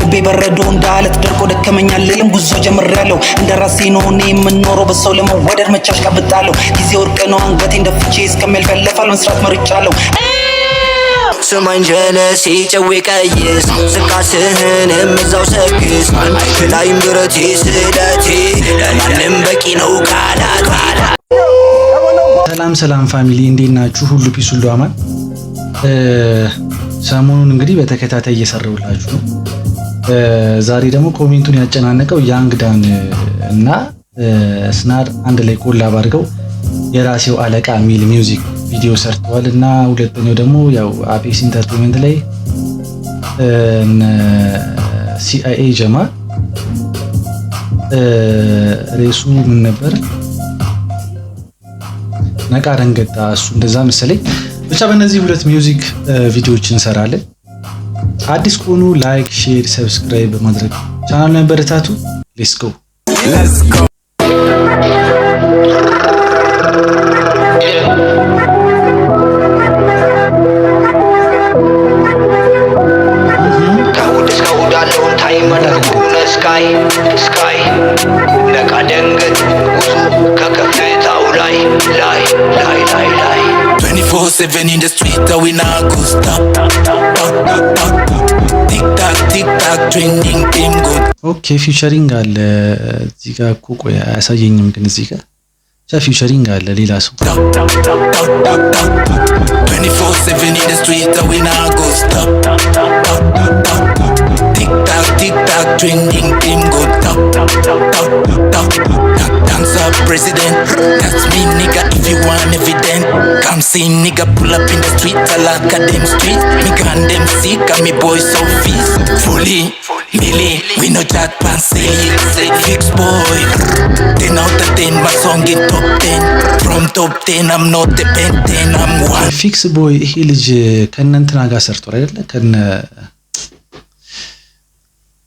ልቤ በረዶ እንዳለት ደርቆ ደከመኛል ልልም ጉዞ ጀምሬያለሁ እንደራሴ ነው እኔ የምኖረው በሰው ለመወደድ መቻሽ ቀብጣለሁ ጊዜ ወርቅ ነው አንገቴን ደፍቼ እስከሚያልፈለፋል መስራት መርጫለሁ ስማኝ ጀለሴ ጨዌ ቀይስ ስቃስህንም እዛው ሰክስ አይክላይም ብረቴ ስለቴ ለማንም በቂ ነው ቃላት ሰላም ፋሚሊ እንዴት ናችሁ? ሁሉ ፒስ ሁሉ አማን። ሰሞኑን እንግዲህ በተከታታይ እየሰራሁላችሁ ነው። ዛሬ ደግሞ ኮሜንቱን ያጨናነቀው ያንግ ዳን እና ስናር አንድ ላይ ኮላብ አድርገው የራሴው አለቃ ሚል ሚውዚክ ቪዲዮ ሰርተዋል እና ሁለተኛው ደግሞ ያው አፔክስ ኢንተርቴይንመንት ላይ ሲአይኤ ጀማ ሬሱ ምን ነበር ነቃ ደንገጣ እሱ እንደዛ መሰለኝ። ብቻ በእነዚህ ሁለት ሚውዚክ ቪዲዮዎች እንሰራለን። አዲስ ከሆኑ ላይክ፣ ሼር፣ ሰብስክራይብ በማድረግ ቻናሉን ያበረታቱ። ሌትስ ጎ ስካይ ነቃ ደንገጥ ጉዞ ከከፍታው ላይ 24/7 in the street we not go stop tick tack training team good ኦኬ ፊውቸሪንግ አለ እዚህ ጋር እኮ ቆይ አያሳየኝም ግን እዚህ ጋር ፊውቸሪንግ አለ ሌላ ሰው 24/7 in the street we not go stop tick tack training team good dance up president that's me nigga if you want evident come see nigga pull up in the street like them street me gun them sick and me boys so fist fully Millie, we no chat pan silly fix boy 10 out of 10 my song in top 10 from top 10 I'm not dependent I'm one ፊክስ ቦይ ይሄ ልጅ ከነንትና ጋር ሰርቷል አይደለ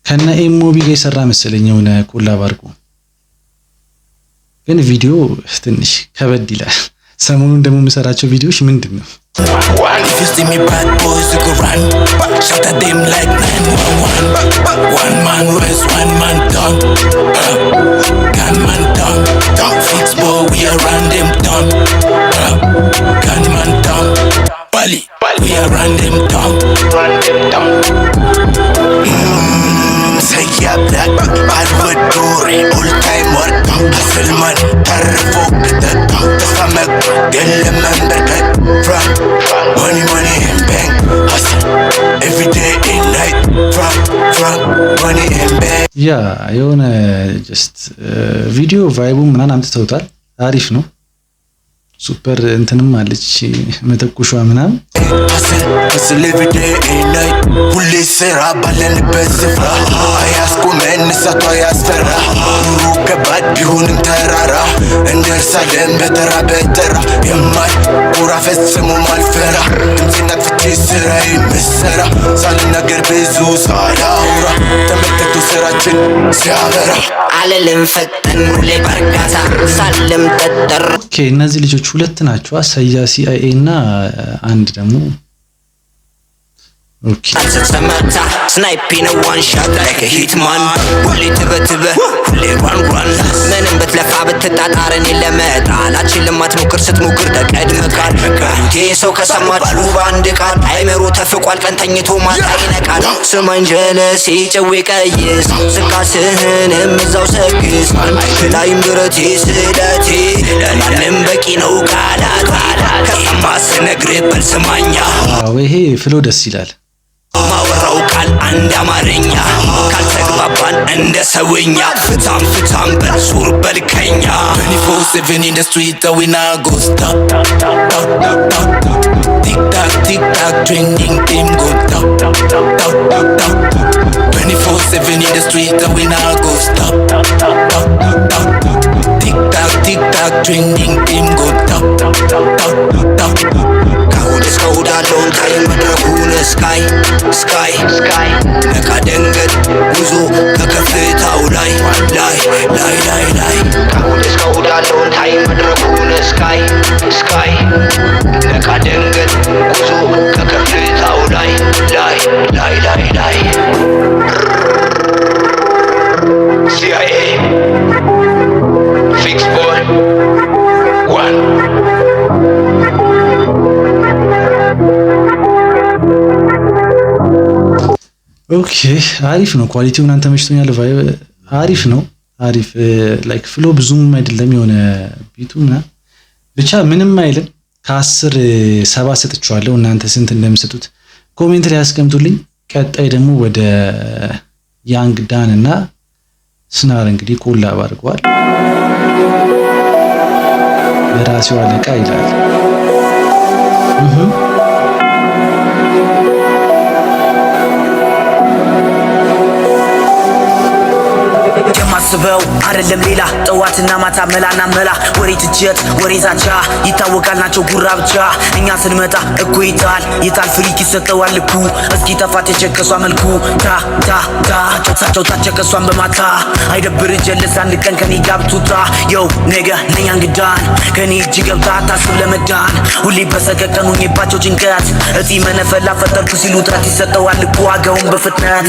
ከነ ኤሞቢ ጋር የሰራ መሰለኝ የሆነ ኮላብ አድርጎ ግን ቪዲዮ ትንሽ ከበድ ይላል ሰሞኑን ደግሞ የምሰራቸው ቪዲዮዎች ምንድነው If you see me bad boys you go run shout at them like 911 one man raise one man down gunman down fix boy we around them down gunman down Bali we around them down say yeah black I would do all time work Salman tarfo tafamak remember that from money and bank hustle every day and night from money and bank ያ የሆነ ጀስት ቪዲዮ ቫይቡ ምናምን አምጥተውታል አሪፍ ነው ሱፐር እንትንም አለች መተኩሿ ምናምን hustle every day and night ሁሌ ስራ ባለንበት ስፍራ አያስቆመን እሳቷ ያስፈራ ኑሮ ከባድ ቢሆንም ተራራ እንደርሳለን በተራ የማይ ጎራ ፈጽሞ ማልፈራ ድምፄን አጥፍቼ ስራዬን ምሰራ ሳልናገር ብዙ ሳላውራ ተመልከቱ ስራችን ሲያበራ አለልን ፈጠን ሁሌ በርጋታ ሳልም ጠጠር ኦኬ እነዚህ ልጆች ሁለት ናቸው ሰያ ሲአይኤ እና አንድ ደግሞ ኦኬ አትሰማታ ስናይፒንግ ዋን ሻት ላይክ አ ሂትማን ሁሌ ትበትበ ሁሌ run ምንም ብትለፋ ብትጣጣረን ለመጣል አችልም አትሞክር ስትሞክር ተቀድመካል እንዴ ሰው ከሰማችሁ ባንድ ቃል አይመሮ ተፍቋል ቀን ተኝቶ ማታ ይነቃል ስማኝ ጀለሴ ጨዌ ቀይስ ስቃስህንም እዛው ሰክስ አይክላይም ብረቴ ስለቴ ለማንም በቂ ነው ቃላት ከሰማስ ነግሬ በልስማኛ ይሄ ፍሎ ደስ ይላል ማወራው ቃል አንድ አማርኛ ካልተግባባን እንደ ሰውኛ ፍታም በሱር በልከኛ 24/7 in the street we not go stop tick tack training team good 24/7 in the street we not go stop tick tack training team good እስከውዳለውን ታይም መድረኩን ስካይ ነቃ ደንገጥ ጉዞ ከከፍታው ላይ እስከውዳለውን ታይም መድረኩን ስካይ ነቃ ደንገጥ ጉዞ ከከፍታው ላይ ኦኬ አሪፍ ነው። ኳሊቲው ምናምን ተመችቶኛል። ቫይብ አሪፍ ነው። አሪፍ ላይክ ፍሎ ብዙም አይደለም የሆነ ቢቱ ምናምን ብቻ ምንም አይልም። ከ10 7 ሰጥቼዋለሁ። እናንተ ስንት እንደምሰጡት ኮሜንት ላይ ያስቀምጡልኝ። ቀጣይ ደግሞ ወደ ያንግ ዳን እና ስናር እንግዲህ ኮላብ አድርገዋል። የራሴው አለቃ ይላል። የማስበው አይደለም ሌላ ጠዋትና ማታ መላና መላ ወሬ ትጀት ወሬ ዛቻ ይታወቃል ናቸው ጉራ ብቻ እኛ ስንመጣ እኮ ይታል ፍሪክ ይሰጠዋል ልኩ እስኪ ተፋት የቸከሷ መልኩ ታ ታ ታ ጨሳቸው ታቸከሷን በማታ አይደብር ጀለስ አንድ ቀን ከኔ ጋብቱታ የው ነገ ነኛ እንግዳን ከኔ እጅ ገብታ ታስብ ለመዳን ሁሌ በሰቀቀን ሆኜባቸው ጭንቀት እጢ መነፈላ ፈጠርኩ ሲሉ ጥረት ይሰጠዋል ልኩ ዋጋውን በፍጥነት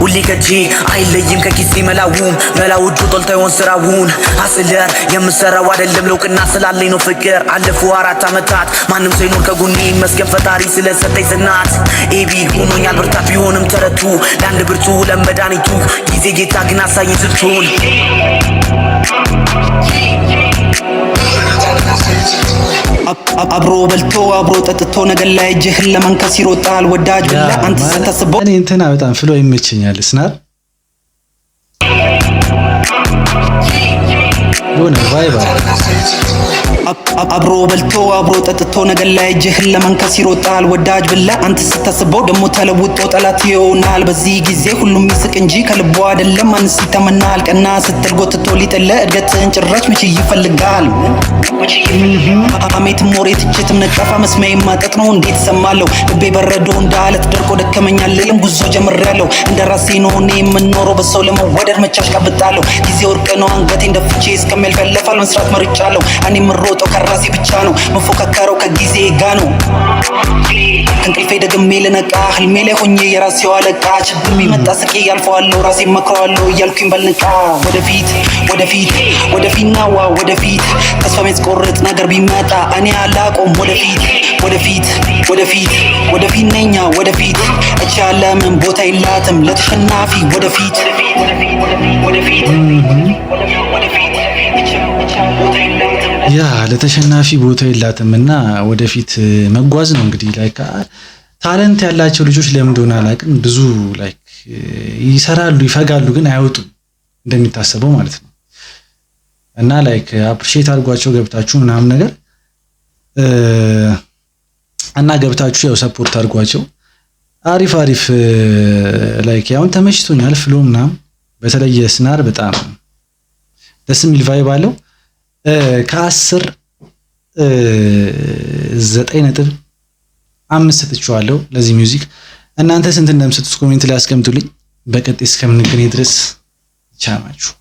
ሁሌ ከጂ አይለይም ከኪሴ መላውም መላው እጁ ጦልታ ይሆን ስራውን አስለር የምሰራው አይደለም ለውቅና ስላለኝ ነው ፍቅር አለፉ 4 ዓመታት ማንም ሳይኖር ከጎኔ መስገን ፈጣሪ ስለሰጠኝ ጽናት ኤቢ ሆኖኛል ብርታት ቢሆንም ተረቱ ለአንድ ብርቱ ለመድኃኒቱ ጊዜ ጌታ ግን አሳየኝ ስልቱን አብሮ በልቶ አብሮ ጠጥቶ ነገር ላይ እጅህን ለመንከስ ይሮጣል ወዳጅ ብለህ አንተ ስታስበው እኔ እንትና በጣም ፍሎ ይመቸኛል። ስናር የሆነ ቫይብ አብሮ በልቶ አብሮ ጠጥቶ ነገር ላይ እጅህን ለመንከስ ይሮጣል ወዳጅ ብለህ አንተ ስታስበው ደግሞ ተለውጦ ጠላት ይሆናል። በዚህ ጊዜ ሁሉም ይስቅ እንጂ ከልቦ አይደለም ማንስ ይተመናል። ቀና ስትል ጎትቶ ሊጥልህ እድገትን ጭራሽ መቼ ይፈልጋል። አሜት ሞሬ ትችትም ነቀፋ መስሚያ ማጠጥ ነው እንዴት ሰማለሁ ልቤ በረዶ እንዳለት ደርቆ ደከመኛል ልልም ጉዞ ጀምሬያለሁ እንደ ራሴ ነው እኔ የምኖረው በሰው ለመወደድ መቻሽ ቀብጣለሁ ጊዜ ወርቅ ነው አንገቴን ደፍቼ እስከሚያልፍ ያለፋል መስራት መርጫለሁ እኔ የምሮጠው ከራሴ ብቻ ነው መፎካከረው ከጊዜ ጋ ነው ከእንቅልፌ ደግሜ ልነቃ ህልሜ ላይ ሆኜ የራሴው አለቃ ችግር ቢመጣ ስቄ ያልፈዋለሁ ራሴ መክረዋለሁ እያልኩኝ በልንቃ ወደፊት ወደፊት ወደፊት ናዋ ወደፊት ተስፋ የሚያስቆርጥ ነገር ቢመጣ እኔ አላቆም ወደፊት ወደፊት ወደፊት ወደፊት ነኛ ወደፊት እቺ ዓለምን ቦታ የላትም ለተሸናፊ ወደፊት ያ ለተሸናፊ ቦታ የላትም እና ወደፊት መጓዝ ነው እንግዲህ ላይክ ታለንት ያላቸው ልጆች ለምን እንደሆነ አላውቅም ብዙ ላይክ ይሰራሉ ይፈጋሉ ግን አይወጡም እንደሚታሰበው ማለት ነው እና ላይክ አፕሪሺየት አድርጓቸው ገብታችሁ ምናምን ነገር እና ገብታችሁ ያው ሰፖርት አድርጓቸው አሪፍ አሪፍ ላይክ ያውን ተመችቶኛል ፍሎ ምናምን በተለይ ስናር በጣም ደስ የሚል ቫይብ አለው ከ10 9.5 ሰጥቼዋለሁ ለዚህ ሚውዚክ እናንተ ስንት እንደምትሰጡት ኮሜንት ላይ አስቀምጡልኝ በቀጣይ እስከምንገናኝ ድረስ ቻናችሁ